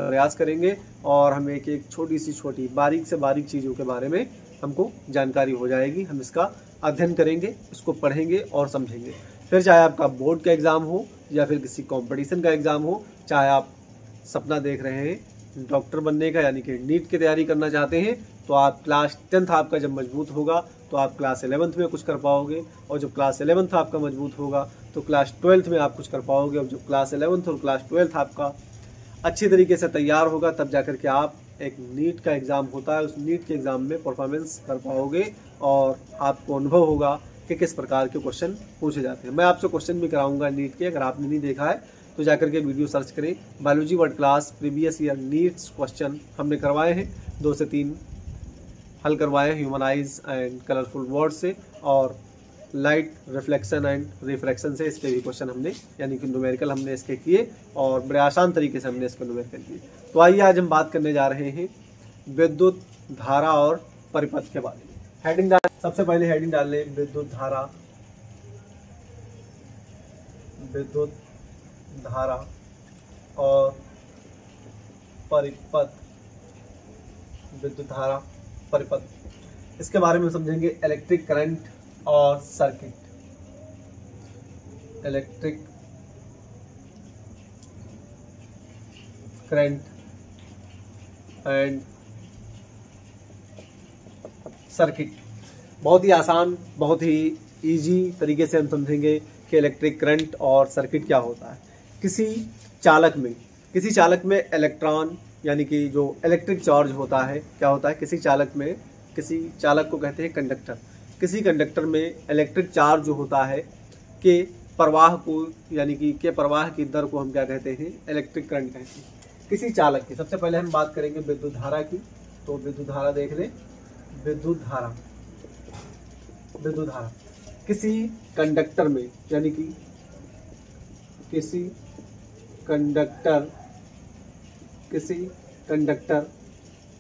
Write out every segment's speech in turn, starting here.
प्रयास करेंगे और हम एक एक छोटी से छोटी बारीक से बारीक चीज़ों के बारे में हमको जानकारी हो जाएगी। हम इसका अध्ययन करेंगे, इसको पढ़ेंगे और समझेंगे। फिर चाहे आपका बोर्ड का एग्ज़ाम हो या फिर किसी कंपटीशन का एग्ज़ाम हो, चाहे आप सपना देख रहे हैं डॉक्टर बनने का यानी कि नीट की तैयारी करना चाहते हैं, तो आप क्लास 10th आपका जब मजबूत होगा तो आप क्लास 11th में कुछ कर पाओगे, और जब क्लास 11th आपका मजबूत होगा तो क्लास 12th में आप कुछ कर पाओगे। और जब क्लास 11th और क्लास 12th आपका अच्छी तरीके से तैयार होगा तब जाकर के आप एक नीट का एग्ज़ाम होता है, उस नीट के एग्ज़ाम में परफॉर्मेंस कर पाओगे और आपको अनुभव होगा कि किस प्रकार के क्वेश्चन पूछे जाते हैं। मैं आपसे क्वेश्चन भी कराऊंगा नीट के, अगर आपने नहीं देखा है तो जाकर के वीडियो सर्च करें। Biology world class previous year nits question हमने करवाए हैं, 2 से 3 हल करवाए हैं human eyes and colourful word से, और लाइट रिफ्लेक्शन एंड रिफ्रैक्शन से इसके भी क्वेश्चन हमने यानी कि न्यूमेरिकल हमने इसके किए और बड़े आसान तरीके से हमने इसके न्यूमेरिकल किए। तो आइए आज हम बात करने जा रहे हैं विद्युत धारा और परिपथ के बारे में। हेडिंग डाल, सबसे पहले हेडिंग डाल लें विद्युत धारा, विद्युत धारा और परिपथ, विद्युत धारा परिपथ। इसके बारे में समझेंगे इलेक्ट्रिक करंट और circuit, electric current and circuit. बहुत ही आसान, बहुत ही इजी तरीके से हम समझेंगे कि इलेक्ट्रिक करंट और सर्किट क्या होता है। किसी चालक में इलेक्ट्रॉन यानी कि जो इलेक्ट्रिक चार्ज होता है, क्या होता है किसी चालक को कहते हैं कंडक्टर। किसी कंडक्टर में इलेक्ट्रिक चार्ज जो होता है के प्रवाह को यानी कि के प्रवाह की दर को हम क्या कहते हैं, इलेक्ट्रिक करंट कहते हैं। किसी चालक की, सबसे पहले हम बात करेंगे विद्युत धारा की, तो विद्युत धारा देख लें। विद्युत धारा किसी कंडक्टर में यानी कि किसी कंडक्टर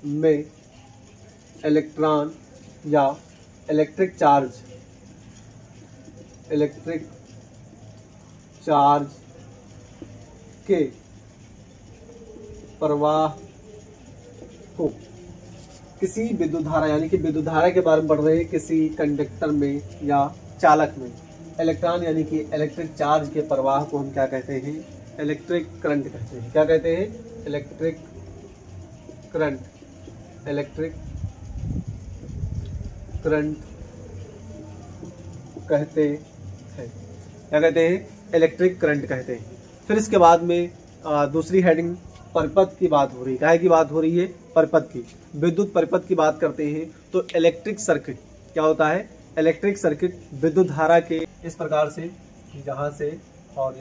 में इलेक्ट्रॉन या इलेक्ट्रिक चार्ज के प्रवाह को किसी विद्युत धारा यानी कि विद्युत धारा के बारे में पढ़ रहे हैं, किसी कंडक्टर में या चालक में इलेक्ट्रॉन यानी कि इलेक्ट्रिक चार्ज के प्रवाह को हम क्या कहते हैं, इलेक्ट्रिक करंट कहते हैं। क्या कहते हैं, इलेक्ट्रिक करंट, इलेक्ट्रिक करंट कहते हैं। क्या कहते हैं, इलेक्ट्रिक करंट कहते हैं। फिर इसके बाद में दूसरी हेडिंग परिपथ की बात हो रही है। काहे की बात हो रही है, परिपथ की, विद्युत परिपथ की बात करते हैं। तो इलेक्ट्रिक सर्किट क्या होता है, इलेक्ट्रिक सर्किट विद्युत धारा के इस प्रकार से यहाँ से और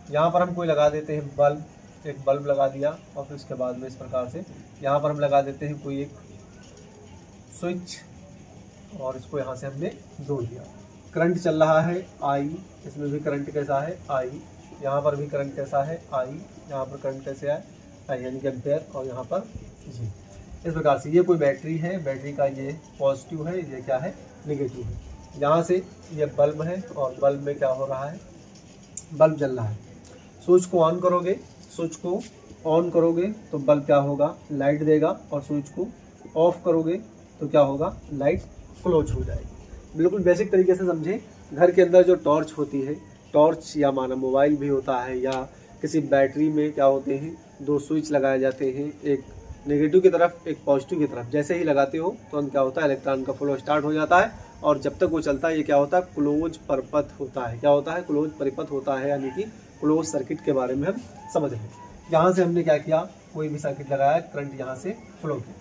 यहाँ पर हम कोई लगा देते हैं बल्ब, एक बल्ब लगा दिया, और फिर उसके बाद में इस प्रकार से यहाँ पर हम लगा देते हैं कोई एक स्विच, और इसको यहाँ से हमने जोड़ दिया। करंट चल रहा है आई, इसमें भी करंट कैसा है आई, यहाँ पर भी करंट कैसा है आई, यहाँ पर करंट कैसे है आई यानी कि एम्पेयर, और यहाँ पर जी। इस प्रकार से ये कोई बैटरी है, बैटरी का ये पॉजिटिव है, ये क्या है नेगेटिव है। यहाँ से ये बल्ब है और बल्ब में क्या हो रहा है, बल्ब जल रहा है। स्विच को ऑन करोगे तो बल्ब क्या होगा, लाइट देगा, और स्विच को ऑफ करोगे तो क्या होगा, लाइट क्लोज हो जाएगी। बिल्कुल बेसिक तरीके से समझे। घर के अंदर जो टॉर्च होती है, टॉर्च या माना मोबाइल भी होता है, या किसी बैटरी में क्या होते हैं, 2 स्विच लगाए जाते हैं, एक नेगेटिव की तरफ एक पॉजिटिव की तरफ। जैसे ही लगाते हो तो क्या होता है, इलेक्ट्रॉन का फ्लो स्टार्ट हो जाता है, और जब तक वो चलता है ये क्या होता है, क्लोज परिपथ होता है। क्या होता है, क्लोज परिपथ होता है, यानी कि क्लोज सर्किट के बारे में हम समझ रहे हैं। यहाँ से हमने क्या किया, कोई भी सर्किट लगाया, करंट यहाँ से फ्लो किया,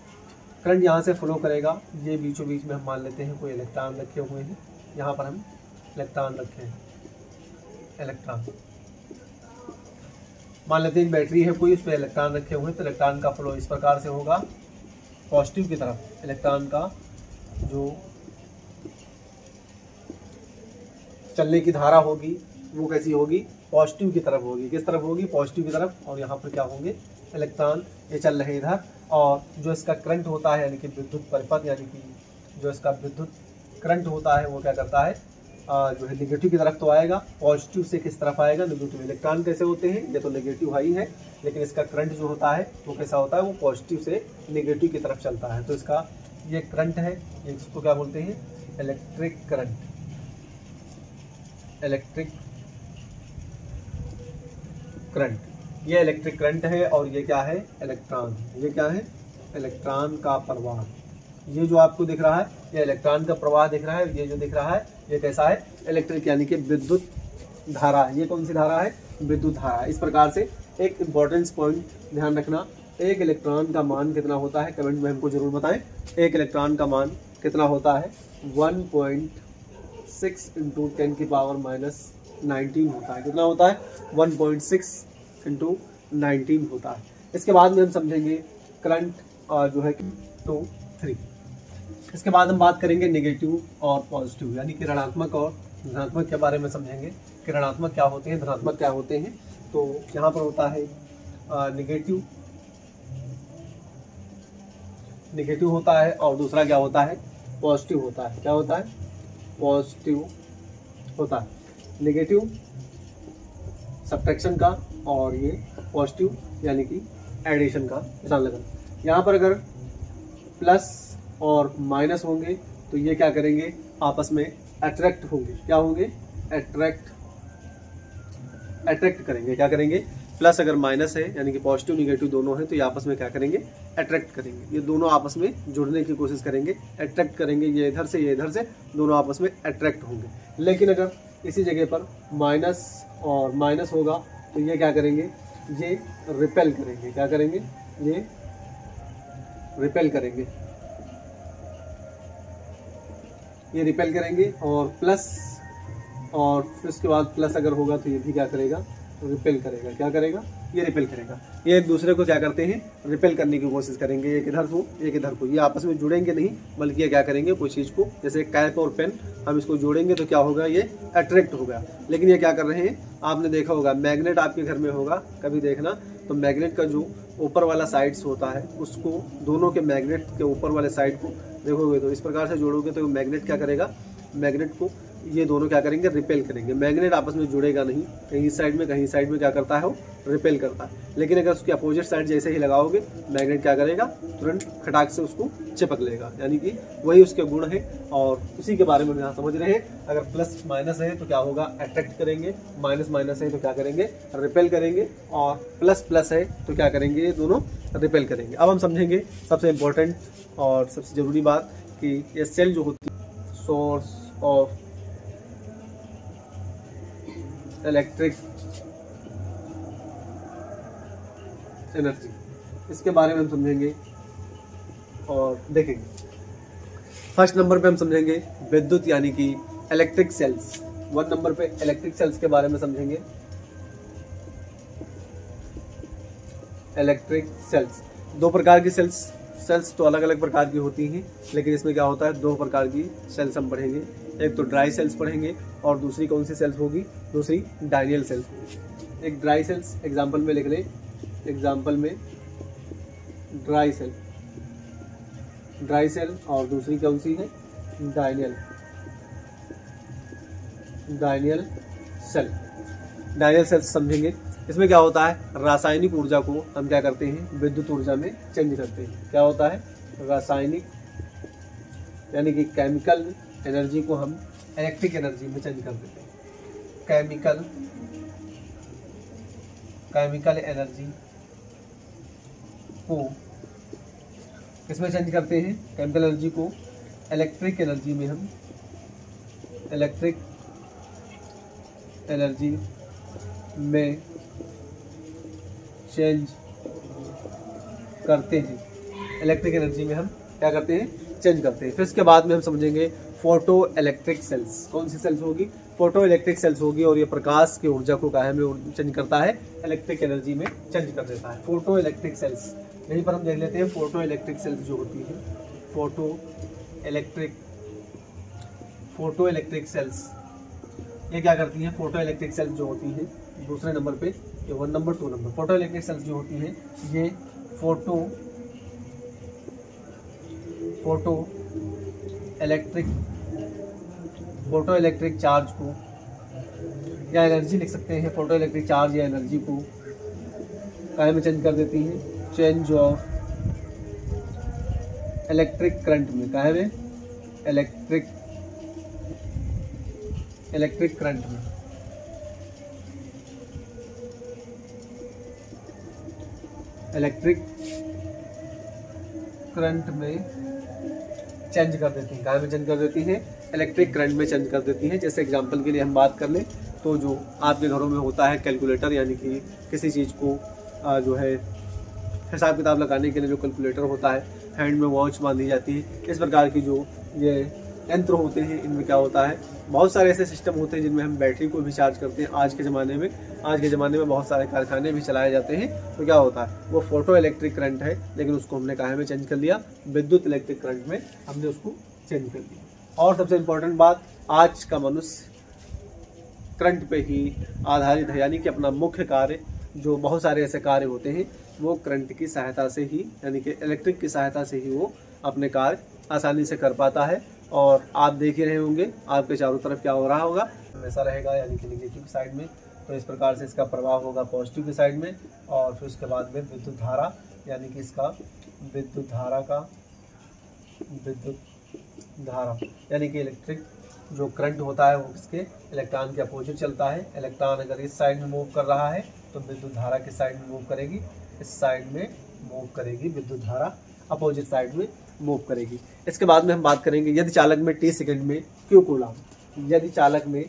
करंट यहाँ से फ्लो करेगा। ये बीचों बीच में हम मान लेते हैं कोई इलेक्ट्रॉन रखे हुए हैं, यहाँ पर हम इलेक्ट्रॉन रखे हैं, इलेक्ट्रॉन मान लेते हैं बैटरी है कोई, उस पर इलेक्ट्रॉन रखे हुए हैं, तो इलेक्ट्रॉन का फ्लो इस प्रकार से होगा पॉजिटिव की तरफ। इलेक्ट्रॉन का जो चलने की धारा होगी वो कैसी होगी, पॉजिटिव की तरफ होगी। किस तरफ होगी, पॉजिटिव की तरफ। और यहाँ पर क्या होंगे, इलेक्ट्रॉन ये चल रहे इधर, और जो इसका करंट होता है यानी कि विद्युत परिपथ, यानी कि जो इसका विद्युत करंट होता है वो क्या करता है, जो है नेगेटिव की तरफ तो आएगा, पॉजिटिव से किस तरफ आएगा, नेगेटिव। इलेक्ट्रॉन कैसे होते हैं, ये तो नेगेटिव हाई है, लेकिन इसका करंट जो होता है वो कैसा होता है, वो पॉजिटिव से नेगेटिव की तरफ चलता है। तो इसका ये करंट है, इसको क्या बोलते हैं, इलेक्ट्रिक करंट, इलेक्ट्रिक करंट, ये इलेक्ट्रिक करंट है। और ये क्या है, इलेक्ट्रॉन, ये क्या है, इलेक्ट्रॉन का प्रवाह। ये जो आपको दिख रहा है ये इलेक्ट्रॉन का प्रवाह दिख रहा है, ये जो दिख रहा है ये कैसा है, इलेक्ट्रिक यानी कि विद्युत धारा। ये कौन सी धारा है, विद्युत धारा। इस प्रकार से एक इम्पोर्टेंस पॉइंट ध्यान रखना, एक इलेक्ट्रॉन का मान कितना होता है, कमेंट में हमको जरूर बताएं। एक इलेक्ट्रॉन का मान कितना होता है, 1.6 × 10⁻⁻19 होता है। कितना होता है, 1.6 × 19 होता है। इसके बाद में हम समझेंगे करंट जो है 2, 3। इसके बाद हम बात करेंगे नेगेटिव और पॉजिटिव, यानी कि ऋणात्मक और धनात्मक के बारे में समझेंगे कि ऋणात्मक क्या होते हैं, धनात्मक क्या होते हैं। तो यहाँ पर होता है नेगेटिव, नेगेटिव होता है, और दूसरा क्या होता है, पॉजिटिव होता है। क्या होता है, पॉजिटिव होता है। नेगेटिव सब्ट्रैक्शन का और ये पॉजिटिव यानी कि एडिशन का निशान लगाना। यहाँ पर अगर प्लस और माइनस होंगे तो ये क्या करेंगे, आपस में अट्रैक्ट होंगे। क्या होंगे, अट्रैक्ट करेंगे। क्या करेंगे, प्लस अगर माइनस है यानी कि पॉजिटिव निगेटिव दोनों है तो ये आपस में क्या करेंगे, अट्रैक्ट करेंगे। ये दोनों आपस में जुड़ने की कोशिश करेंगे, अट्रैक्ट करेंगे। ये इधर से ये इधर से, दोनों आपस में अट्रैक्ट होंगे। लेकिन अगर इसी जगह पर माइनस और माइनस होगा तो ये क्या करेंगे, ये रिपेल करेंगे। क्या करेंगे, ये रिपेल करेंगे, ये रिपेल करेंगे। और प्लस, और फिर उसके बाद प्लस अगर होगा तो ये भी क्या करेगा, रिपेल करेगा। क्या करेगा, ये रिपेल करेगा। ये एक दूसरे को क्या करते हैं, रिपेल करने की कोशिश करेंगे, एक इधर को एक इधर को। ये आपस में जुड़ेंगे नहीं, बल्कि ये क्या करेंगे, कोई चीज़ को, जैसे कैप और पेन, हम इसको जोड़ेंगे तो क्या होगा, ये अट्रैक्ट होगा। लेकिन ये क्या कर रहे हैं, आपने देखा होगा मैग्नेट आपके घर में होगा, कभी देखना तो मैग्नेट का जो ऊपर वाला साइड्स होता है उसको, दोनों के मैग्नेट के ऊपर वाले साइड को देखोगे तो इस प्रकार से जोड़ोगे तो मैग्नेट क्या करेगा, मैग्नेट को ये दोनों क्या करेंगे, रिपेल करेंगे। मैग्नेट आपस में जुड़ेगा नहीं, कहीं इस साइड में कहीं इस साइड में क्या करता है, वो रिपेल करता है। लेकिन अगर उसकी अपोजिट साइड जैसे ही लगाओगे, मैग्नेट क्या करेगा, तुरंत खटाक से उसको चिपक लेगा। यानी कि वही उसके गुण है, और उसी के बारे में यहाँ समझ रहे हैं। अगर प्लस माइनस है तो क्या होगा, अट्रैक्ट करेंगे, माइनस माइनस है तो क्या करेंगे, रिपेल करेंगे, और प्लस प्लस है तो क्या करेंगे, ये दोनों रिपेल करेंगे। अब हम समझेंगे सबसे इम्पोर्टेंट और सबसे ज़रूरी बात कि ये सेल जो होती है, सोर्स ऑफ इलेक्ट्रिक एनर्जी, इसके बारे में हम समझेंगे और देखेंगे। फर्स्ट नंबर पे हम समझेंगे विद्युत यानी कि इलेक्ट्रिक सेल्स। 1 नंबर पे इलेक्ट्रिक सेल्स के बारे में समझेंगे। इलेक्ट्रिक सेल्स, 2 प्रकार की सेल्स तो अलग अलग प्रकार की होती हैं, लेकिन इसमें क्या होता है, 2 प्रकार की सेल्स हम पढ़ेंगे। एक तो ड्राई सेल्स पढ़ेंगे, और दूसरी कौन सी सेल्स होगी, दूसरी डायनियल सेल्स। एक ड्राई सेल्स एग्जाम्पल में लिख लें, एग्जाम्पल में ड्राई सेल, ड्राई सेल, और दूसरी कौन सी है, डायनियल सेल। डायनियल सेल्स समझेंगे। इसमें क्या होता है, रासायनिक ऊर्जा को हम क्या करते हैं, विद्युत ऊर्जा में चेंज करते हैं। क्या होता है, रासायनिक यानी कि केमिकल एनर्जी को हम इलेक्ट्रिक एनर्जी में चेंज कर देते हैं। केमिकल एनर्जी को किसमें चेंज करते हैं, केमिकल एनर्जी को इलेक्ट्रिक एनर्जी में हम इलेक्ट्रिक एनर्जी में चेंज करते हैं। इलेक्ट्रिक एनर्जी में हम क्या करते हैं, चेंज करते हैं। फिर इसके बाद में हम समझेंगे फोटो इलेक्ट्रिक सेल्स। कौन सी सेल्स होगी, फोटो इलेक्ट्रिक सेल्स होगी, और ये प्रकाश की ऊर्जा को काहे में चेंज करता है, इलेक्ट्रिक एनर्जी में चेंज कर देता है। फोटो इलेक्ट्रिक सेल्स, यहीं पर हम देख लेते हैं। फोटो इलेक्ट्रिक सेल्स जो होती है, फोटो इलेक्ट्रिक सेल्स, ये क्या करती है, फोटो इलेक्ट्रिक सेल्स जो होती है, दूसरे नंबर पे ये 1 number 2 number, photo electric sales जो होती है, ये photo electric photo electric charge को या एनर्जी लिख सकते हैं, फोटो इलेक्ट्रिक चार्ज या एनर्जी को काहे में चेंज कर देती हैं, चेंज ऑफ इलेक्ट्रिक करंट में, काहे में, इलेक्ट्रिक करंट में, इलेक्ट्रिक करंट में चेंज कर देती हैं। काहे में चेंज कर देती हैं, इलेक्ट्रिक करंट में चेंज कर देती हैं। जैसे एग्जांपल के लिए हम बात कर लें तो जो आपके घरों में होता है कैलकुलेटर, यानी कि किसी चीज़ को जो है हिसाब किताब लगाने के लिए जो कैलकुलेटर होता है, हैंड में वॉच बांधी जाती है, इस प्रकार की जो ये यंत्र होते हैं, इनमें क्या होता है, बहुत सारे ऐसे सिस्टम होते हैं जिनमें हम बैटरी को भी चार्ज करते हैं। आज के ज़माने में बहुत सारे कारखाने भी चलाए जाते हैं, तो क्या होता है, वो फोटो इलेक्ट्रिक करंट है, लेकिन उसको हमने काहे में चेंज कर लिया, विद्युत इलेक्ट्रिक करंट में हमने उसको चेंज कर दिया। और सबसे इम्पोर्टेंट बात, आज का मनुष्य करंट पे ही आधारित है, यानी कि अपना मुख्य कार्य, जो बहुत सारे ऐसे कार्य होते हैं वो करंट की सहायता से ही, यानी कि इलेक्ट्रिक की सहायता से ही वो अपने कार्य आसानी से कर पाता है। और आप देख ही रहे होंगे आपके चारों तरफ क्या हो रहा होगा, हमेशा रहेगा, यानी कि निगेटिव की साइड में, तो इस प्रकार से इसका प्रभाव होगा पॉजिटिव की साइड में। और फिर उसके बाद में विद्युत धारा, यानी कि इसका विद्युत धारा यानी कि इलेक्ट्रिक जो करंट होता है वो किसके, इलेक्ट्रॉन के अपोजिट चलता है। इलेक्ट्रॉन अगर इस साइड में मूव कर रहा है तो विद्युत धारा किस साइड में मूव करेगी, इस साइड में मूव करेगी, विद्युत धारा अपोजिट साइड में मूव करेगी। इसके बाद में हम बात करेंगे यदि चालक में t सेकंड में q कूलाम, यदि चालक में t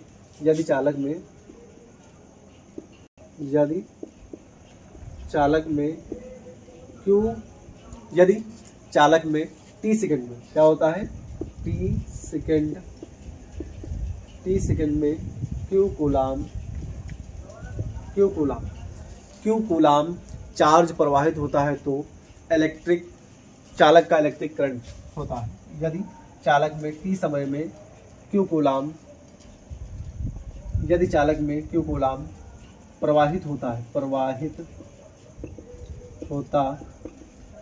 सेकंड में क्या होता है, t सेकंड में q कूलाम चार्ज प्रवाहित होता है तो चालक का इलेक्ट्रिक करंट होता है। यदि चालक में t समय में q कूलाम प्रवाहित होता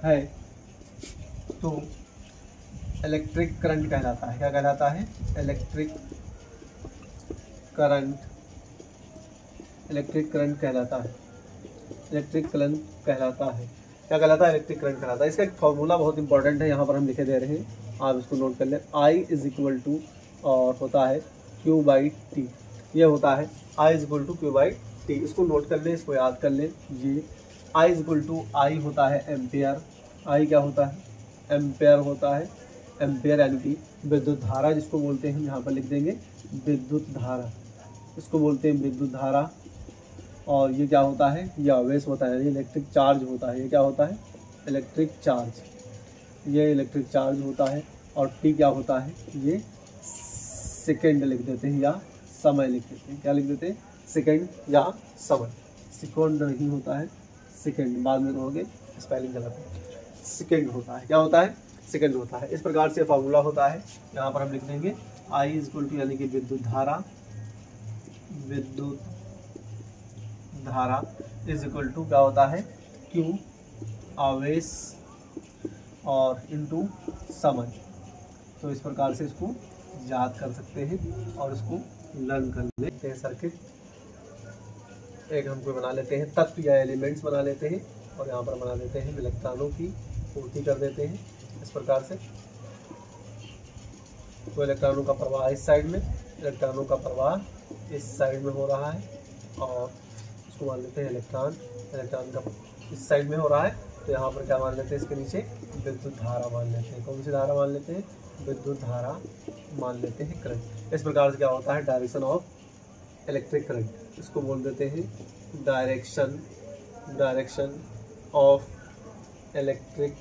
है तो इलेक्ट्रिक करंट कहलाता है। क्या कहलाता है, इलेक्ट्रिक करंट कहलाता है। क्या कहलाता है, इलेक्ट्रिक करंट कहलाता है। इसका एक फॉर्मूला बहुत इंपॉर्टेंट है, यहाँ पर हम लिखे दे रहे हैं, आप इसको नोट कर लें। I इज टू और होता है Q बाई टी, ये होता है I is two Q by T. इसको नोट कर लें, इसको याद कर लें। ये I इज टू I होता है एम्पेयर, I क्या होता है, एम्पेयर होता है। एम्पेयर यानी कि विद्युत धारा जिसको बोलते हैं, यहाँ पर लिख देंगे विद्युत धारा, इसको बोलते हैं विद्युत धारा। और ये क्या होता है, ये आवेश होता है, ये इलेक्ट्रिक चार्ज होता है। ये क्या होता है, इलेक्ट्रिक चार्ज, ये इलेक्ट्रिक चार्ज होता है। और टी क्या होता है, ये सेकंड लिख देते हैं या समय लिख देते हैं। क्या लिख देते हैं, सेकंड या समय। सेकंड नहीं होता है, सेकंड, बाद में कहोगे स्पेलिंग गलत है, सेकंड होता है। क्या होता है, सेकंड होता है। इस प्रकार से फॉर्मूला होता है, यहाँ पर हम लिख देंगे I इज टू, यानी कि विद्युत धारा इज इक्वल टू क्या होता है, Q आवेश और इनटू समय। तो इस प्रकार से इसको याद कर सकते हैं और इसको लर्न कर लेते हैं। सर्किट एक हमको बना लेते हैं, तत्व या एलिमेंट्स बना लेते हैं, और यहाँ पर बना लेते हैं इलेक्ट्रॉनों की पूर्ति कर देते हैं। इस प्रकार से तो इलेक्ट्रॉनों का प्रवाह इस साइड में, इलेक्ट्रॉनों का प्रवाह इस साइड में हो रहा है, और इसको मान लेते हैं इलेक्ट्रॉन का इस साइड में हो रहा है। तो यहाँ पर क्या मान लेते हैं, इसके नीचे विद्युत धारा मान लेते हैं। कौन सी धारा मान लेते हैं, विद्युत धारा मान लेते हैं, करंट। इस प्रकार से क्या होता है, डायरेक्शन ऑफ इलेक्ट्रिक करंट, इसको बोल देते हैं direction of electric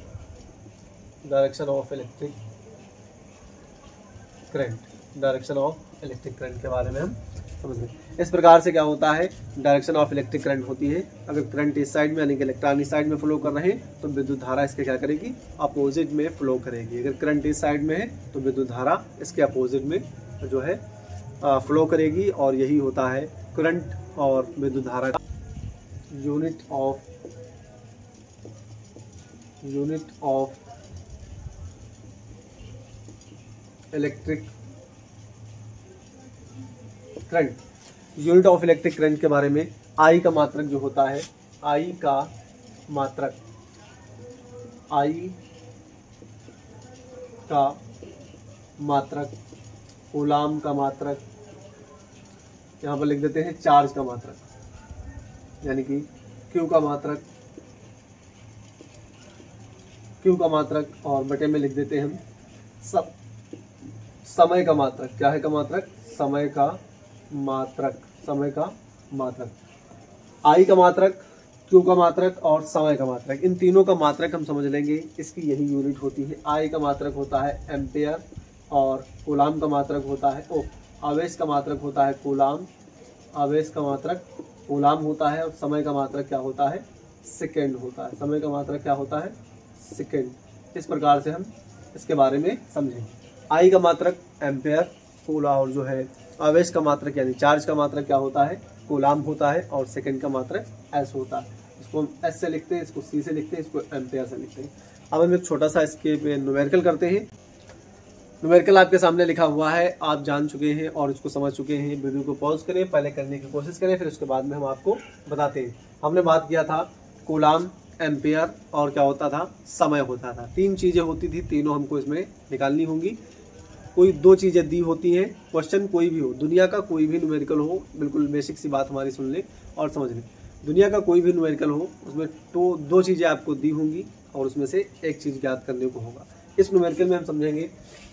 current. Direction of electric current के बारे में हम समझ गए। इस प्रकार से क्या होता है, डायरेक्शन ऑफ इलेक्ट्रिक करंट होती है। अगर करंट इस साइड में, यानी कि इलेक्ट्रॉन इस साइड में फ्लो कर रहे हैं, तो विद्युत धारा इसके क्या करेगी, अपोजिट में फ्लो करेगी। अगर करंट इस साइड में है तो विद्युत धारा इसके अपोजिट में जो है फ्लो करेगी। और यही होता है करंट और विद्युत धारा का unit of current, unit of electric current के बारे में, आई का मात्रक जो होता है, आई का मात्रक, आई का मात्रक, कूलाम का मात्रक, यहाँ पर लिख देते हैं चार्ज का मात्रक, यानी कि क्यू का मात्रक, क्यू का मात्रक, और बटे में लिख देते हैं हम सब समय का मात्रक। क्या है का मात्रक? समय का मात्रक, समय का मात्रक। आई का मात्रक, क्यू का मात्रक और समय का मात्रक, इन तीनों का मात्रक हम समझ लेंगे, इसकी यही यूनिट होती है। आई का मात्रक होता है एम्पेयर, और कूलाम का मात्रक होता है आवेश का मात्रक होता है कूलाम, आवेश का मात्रक कूलाम होता है, और समय का मात्रक क्या होता है? सेकेंड होता है। समय का मात्रक क्या होता है? सेकेंड। इस प्रकार से हम इसके बारे में समझेंगे। आई का मात्रक एम्पेयर, कूलाम, और जो है आवेश का मात्रक यानी चार्ज का मात्रक क्या होता है? कूलाम होता है, और सेकेंड का मात्रक एस होता है। इसको हम एस से लिखते हैं, इसको सी से लिखते हैं, इसको एम्पेयर से लिखते हैं। अब हम एक छोटा सा इसके पे न्यूमेरिकल करते हैं। न्यूमेरिकल आपके सामने लिखा हुआ है, आप जान चुके हैं और इसको समझ चुके हैं। वीडियो को पॉज करें, पहले करने की कोशिश करें, फिर उसके बाद में हम आपको बताते हैं। हमने बात किया था कूलाम, एम्पेयर और क्या होता था? समय होता था। तीन चीज़ें होती थी, तीनों हमको इसमें निकालनी होंगी। कोई दो चीज़ें दी होती हैं, क्वेश्चन कोई भी हो, दुनिया का कोई भी न्यूमेरिकल हो, बिल्कुल बेसिक सी बात हमारी सुन लें और समझ लें। दुनिया का कोई भी न्यूमेरिकल हो, उसमें तो दो चीज़ें आपको दी होंगी और उसमें से एक चीज़ ज्ञात करने को होगा। इस न्यूमेरिकल में हम समझेंगे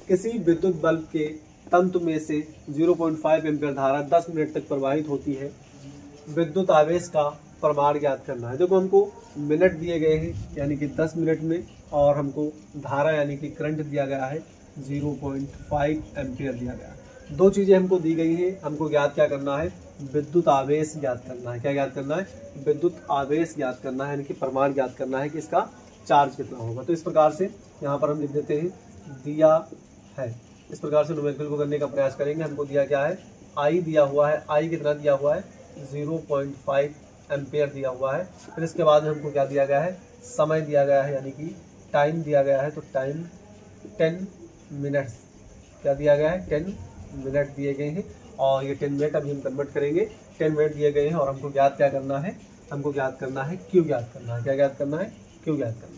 किसी विद्युत बल्ब के तंतु में से 0.5 एम्पीयर धारा 10 मिनट तक प्रवाहित होती है। विद्युत आवेश का प्रमाण ज्ञात करना है। देखो हमको मिनट दिए गए हैं यानी कि 10 मिनट में, और हमको धारा यानी कि करंट दिया गया है 0.5 एम्पीयर दिया गया है। दो चीज़ें हमको दी गई हैं, हमको ज्ञात क्या करना है? विद्युत आवेश ज्ञात करना है। क्या ज्ञात करना है? विद्युत आवेश ज्ञात करना है, यानी कि प्रमाण ज्ञात करना है कि इसका चार्ज कितना होगा। तो इस प्रकार से यहाँ पर हम लिख देते हैं दिया है। इस प्रकार से न्यूमेरिकल को करने का प्रयास करेंगे। हमको दिया क्या है? आई दिया हुआ है। आई कितना दिया हुआ है? 0.5 एम्पेयर दिया हुआ है। फिर इसके बाद में हमको क्या दिया गया है? समय दिया गया है, यानी कि टाइम दिया गया है। तो टाइम 10 मिनट्स। क्या दिया गया है? 10 मिनट दिए गए हैं, और ये 10 मिनट अभी हम कन्वर्ट करेंगे। 10 मिनट दिए गए हैं, और हमको ज्ञात क्या करना है? हमको ज्ञात करना है क्यू ज्ञात करना है। क्या ज्ञात करना है? क्यू ज्ञात करना है।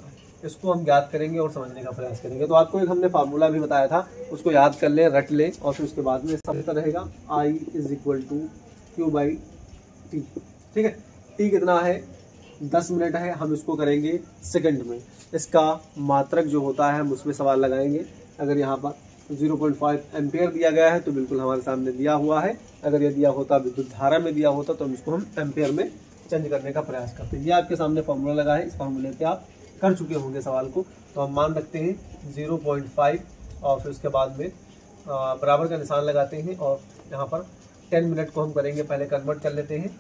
इसको हम ज्ञात करेंगे और समझने का प्रयास करेंगे। तो आपको एक हमने फार्मूला भी बताया था, उसको याद कर ले, रट ले, और फिर उसके बाद में सब रहेगा I = Q/T। ठीक है, T कितना है? 10 मिनट है। हम इसको करेंगे सेकंड में। इसका मात्रक जो होता है हम उसमें सवाल लगाएंगे। अगर यहाँ पर 0.5 एम्पेयर दिया गया है तो बिल्कुल हमारे सामने दिया हुआ है। अगर ये दिया होता विद्युत धारा में दिया होता तो हम इसको हम एम्पेयर में चेंज करने का प्रयास करते हैं। ये आपके सामने फार्मूला लगा है, इस फार्मूले पे आप कर चुके होंगे सवाल को। तो हम मान रखते हैं 0.5, और फिर उसके बाद में बराबर का निशान लगाते हैं, और यहाँ पर 10 मिनट को हम करेंगे, पहले कन्वर्ट कर लेते हैं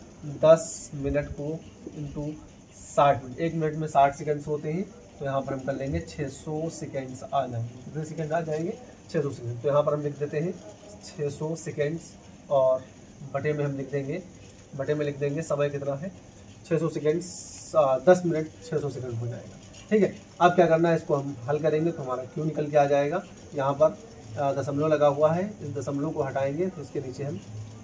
10 मिनट को इंटू 60 मिनट। 1 मिनट में 60 सेकेंड्स होते हैं, तो यहाँ पर हम कर लेंगे 600 सेकेंड्स आ जाएंगे। कितने सेकेंड आ जाएंगे? 600 सेकेंड। तो यहाँ पर हम लिख देते हैं 600 सेकेंड्स, और बटे में हम लिख देंगे, बटे में लिख देंगे समय कितना है? 600 सेकेंड्स, 10 मिनट 600 सेकेंड हो जाएगा। ठीक है, अब क्या करना है? इसको हम हल करेंगे तो हमारा क्यू निकल के आ जाएगा। यहाँ पर दशमलव लगा हुआ है, इस दशमलव को हटाएंगे तो इसके नीचे हम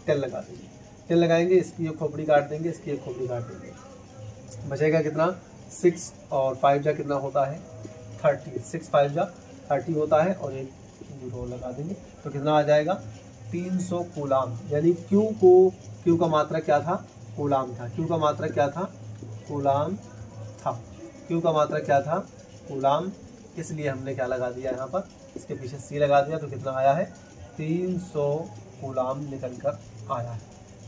10 लगा देंगे। 10 लगाएंगे, इसकी एक खोपड़ी काट देंगे, इसकी एक खोपड़ी काट देंगे। बचेगा कितना? 6 और 5 जा कितना होता है? 30। 6 5 जा 30 होता है, और एक 0 लगा देंगे तो कितना आ जाएगा? 300 कूलाम। यानी क्यू का मात्रक क्या था? कूलाम था। क्यू का मात्रक क्या था? कूलाम था। क्यू का मात्रक क्या था? कूलाम। इसलिए हमने क्या लगा दिया यहाँ पर? इसके पीछे सी लगा दिया। तो कितना आया है? 300 कूलाम निकल कर आया है।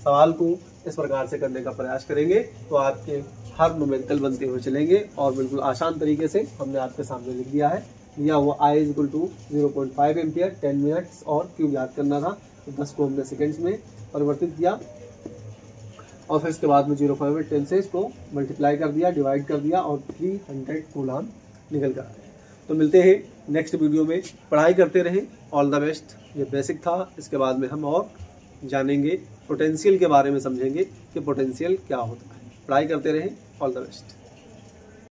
सवाल को इस प्रकार से करने का प्रयास करेंगे तो आपके हर न्यूमेरिकल बनते हुए चलेंगे, और बिल्कुल आसान तरीके से हमने आपके सामने लिख दिया है। दिया हुआ I = 0.5 एम्पियर, 10 मिनट्स, और क्यू याद करना था। तो 10 को हमने सेकेंड्स में परिवर्तित किया, और फिर इसके बाद में 0.5 में 10 से इसको मल्टीप्लाई कर दिया, डिवाइड कर दिया, और 300 कूलाम निकल कर आया। तो मिलते हैं नेक्स्ट वीडियो में। पढ़ाई करते रहें। All the best. ये बेसिक था, इसके बाद में हम और जानेंगे पोटेंशियल के बारे में, समझेंगे कि पोटेंशियल क्या होता है। पढ़ाई करते रहें। All the best.